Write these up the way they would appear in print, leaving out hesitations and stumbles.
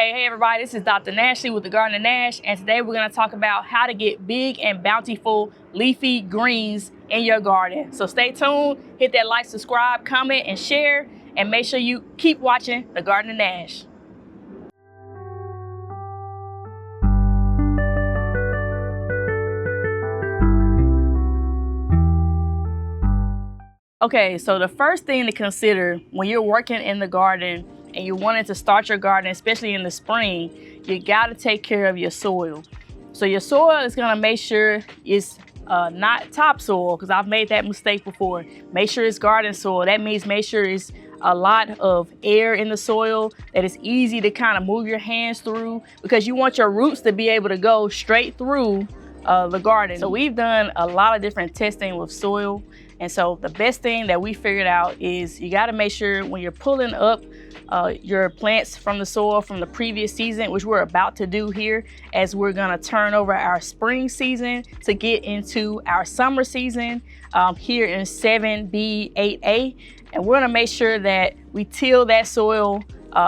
Hey everybody, this is Dr. Nashlie with the Garden of Nash, and today we're going to talk about how to get big and bountiful leafy greens in your garden. So stay tuned, hit that like, subscribe, comment, and share, and make sure you keep watching the Garden of Nash. Okay, so the first thing to consider when you're working in the garden and you're wanting to start your garden, especially in the spring, you got to take care of your soil. So your soil is going to make sure it's not topsoil, because I've made that mistake before. Make sure it's garden soil. That means make sure it's a lot of air in the soil, that it's easy to kind of move your hands through, because you want your roots to be able to go straight through the garden. So we've done a lot of different testing with soil. And so the best thing that we figured out is you got to make sure when you're pulling up your plants from the soil from the previous season, which we're about to do here, as we're going to turn over our spring season to get into our summer season here in 7B8A. And we're going to make sure that we till that soil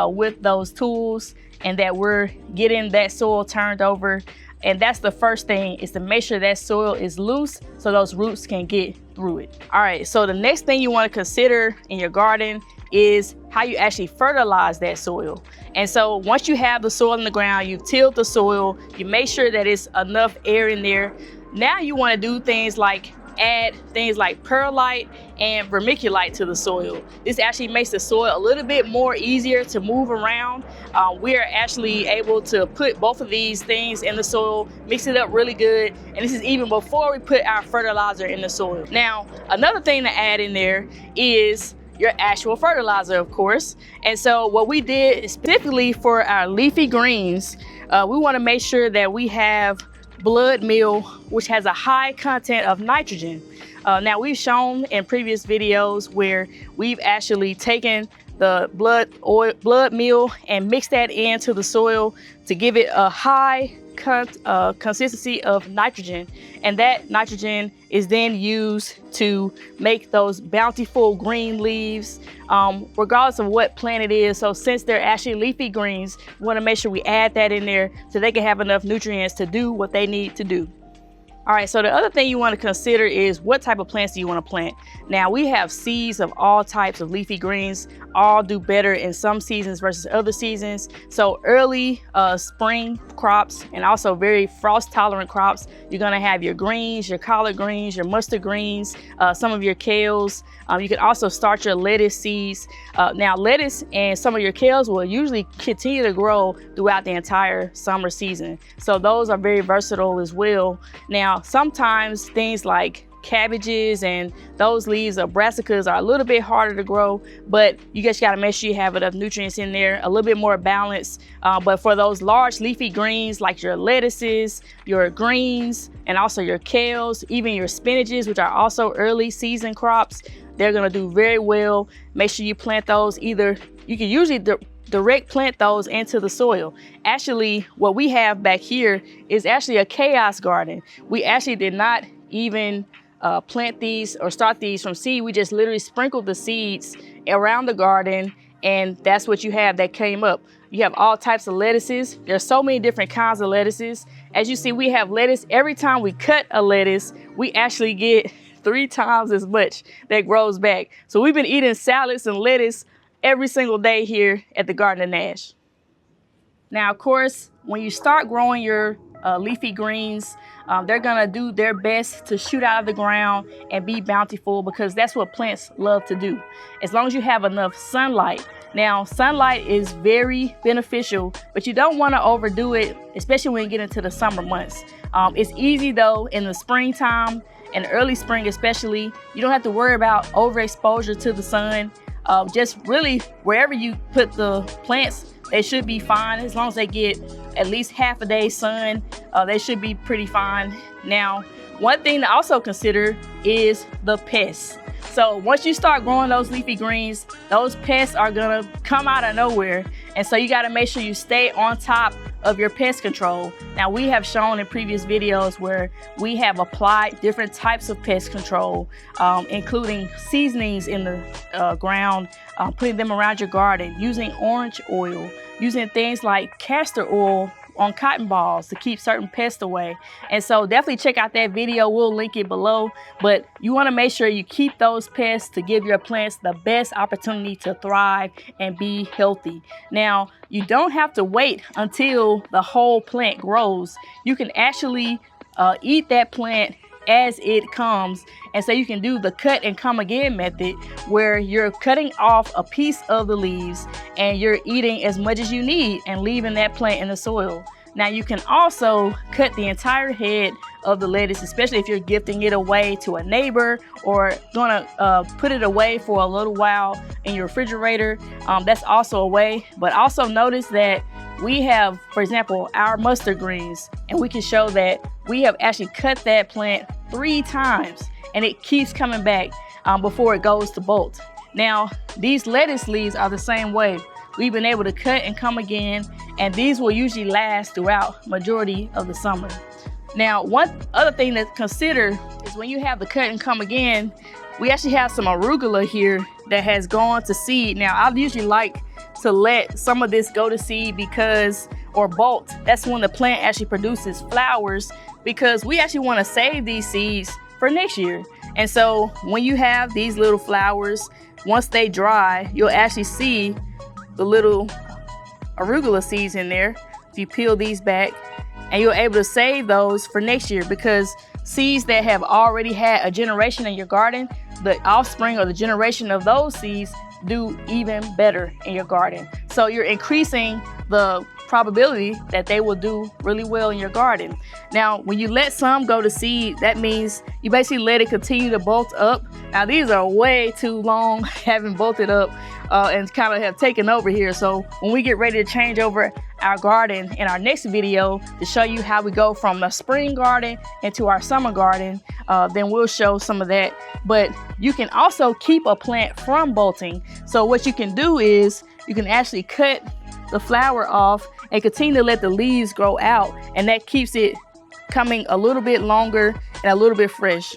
with those tools, and that we're getting that soil turned over. And that's the first thing, is to make sure that soil is loose so those roots can get through it. All right, so the next thing you want to consider in your garden is how you actually fertilize that soil. And so once you have the soil in the ground, you've tilled the soil, you make sure that it's enough air in there. Now you want to do things like add things like perlite and vermiculite to the soil. This actually makes the soil a little bit more easier to move around. We are actually able to put both of these things in the soil, mix it up really good, and this is even before we put our fertilizer in the soil. Now, another thing to add in there is your actual fertilizer, of course. And so what we did specifically for our leafy greens, we want to make sure that we have blood meal, which has a high content of nitrogen. Now, we've shown in previous videos where we've actually taken the blood meal and mixed that into the soil to give it a high consistency of nitrogen, and that nitrogen is then used to make those bountiful green leaves, regardless of what plant it is. So since they're actually leafy greens, we want to make sure we add that in there so they can have enough nutrients to do what they need to do. All right, so the other thing you want to consider is what type of plants do you want to plant. Now, we have seeds of all types of leafy greens. All do better in some seasons versus other seasons. So early spring crops, and also very frost tolerant crops, you're going to have your greens, your collard greens, your mustard greens, some of your kales. You can also start your lettuce seeds. Now, lettuce and some of your kales will usually continue to grow throughout the entire summer season. So those are very versatile as well. Now, sometimes things like cabbages and those leaves of brassicas are a little bit harder to grow, but you just got to make sure you have enough nutrients in there, a little bit more balance. But for those large leafy greens like your lettuces, your greens, and also your kales, even your spinaches, which are also early season crops, they're going to do very well. Make sure you plant those. Either you can usually direct plant those into the soil. Actually, what we have back here is actually a chaos garden. We actually did not even plant these or start these from seed. We just literally sprinkled the seeds around the garden, and that's what you have that came up. You have all types of lettuces. There's so many different kinds of lettuces. As you see, we have lettuce. Every time we cut a lettuce, we actually get 3 times as much that grows back. So we've been eating salads and lettuce every single day here at the Garden of Nash. Now, of course, when you start growing your leafy greens, they're gonna do their best to shoot out of the ground and be bountiful, because that's what plants love to do, as long as you have enough sunlight. Now, sunlight is very beneficial, but you don't want to overdo it, especially when you get into the summer months. It's easy though in the springtime and early spring especially. You don't have to worry about overexposure to the sun. Just really wherever you put the plants, they should be fine. As long as they get at least half a day's sun, they should be pretty fine. Now, one thing to also consider is the pests. So once you start growing those leafy greens, those pests are gonna come out of nowhere. And so you gotta make sure you stay on top of your pest control. Now, we have shown in previous videos where we have applied different types of pest control, including seasonings in the ground, putting them around your garden, using orange oil, using things like castor oil on cotton balls to keep certain pests away. And so definitely check out that video. We'll link it below. But you want to make sure you keep those pests to give your plants the best opportunity to thrive and be healthy. Now, you don't have to wait until the whole plant grows. You can actually eat that plant as it comes. And so you can do the cut and come again method, where you're cutting off a piece of the leaves and you're eating as much as you need and leaving that plant in the soil. Now, you can also cut the entire head of the lettuce, especially if you're gifting it away to a neighbor or gonna put it away for a little while in your refrigerator. That's also a way. But also notice that we have, for example, our mustard greens, and we can show that we have actually cut that plant 3 times and it keeps coming back before it goes to bolt. Now, these lettuce leaves are the same way. We've been able to cut and come again, and these will usually last throughout majority of the summer. Now, one other thing to consider is when you have the cut and come again, we actually have some arugula here that has gone to seed. Now, I usually like to let some of this go to seed or bolt. That's when the plant actually produces flowers, because we actually want to save these seeds for next year. And so when you have these little flowers, once they dry, you'll actually see the little arugula seeds in there. If you peel these back, and you're able to save those for next year, because seeds that have already had a generation in your garden, the offspring or the generation of those seeds do even better in your garden. So you're increasing the probability that they will do really well in your garden. Now, when you let some go to seed, that means you basically let it continue to bolt up. Now, these are way too long, having bolted up and kind of have taken over here. So when we get ready to change over our garden in our next video to show you how we go from the spring garden into our summer garden, then we'll show some of that. But you can also keep a plant from bolting. So what you can do is you can actually cut the flower off and continue to let the leaves grow out, and that keeps it coming a little bit longer and a little bit fresh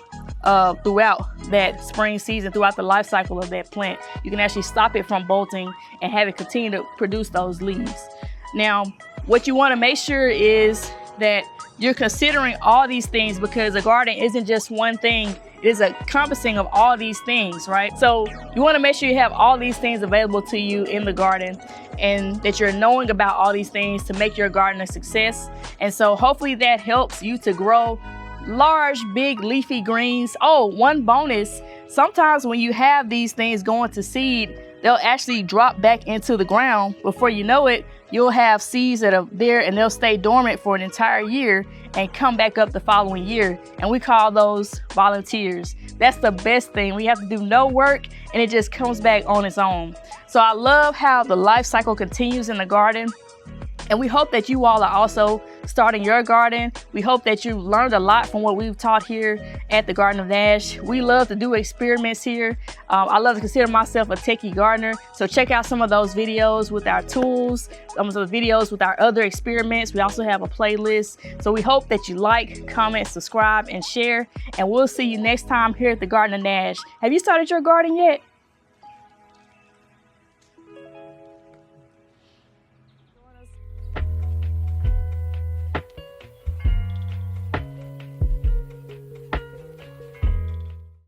throughout that spring season, throughout the life cycle of that plant. You can actually stop it from bolting and have it continue to produce those leaves. Now, what you want to make sure is that you're considering all these things, because a garden isn't just one thing. It is a encompassing of all these things, right? So you want to make sure you have all these things available to you in the garden, and that you're knowing about all these things to make your garden a success. And so hopefully that helps you to grow large, big leafy greens. Oh, one bonus, sometimes when you have these things going to seed, they'll actually drop back into the ground. Before you know it, you'll have seeds that are there and they'll stay dormant for an entire year and come back up the following year. And we call those volunteers. That's the best thing. We have to do no work and it just comes back on its own. So I love how the life cycle continues in the garden. And we hope that you all are also starting your garden. We hope that you learned a lot from what we've taught here at the Garden of Nash. We love to do experiments here. I love to consider myself a techie gardener. So check out some of those videos with our tools, some of those videos with our other experiments. We also have a playlist. So we hope that you like, comment, subscribe, and share. And we'll see you next time here at the Garden of Nash. Have you started your garden yet?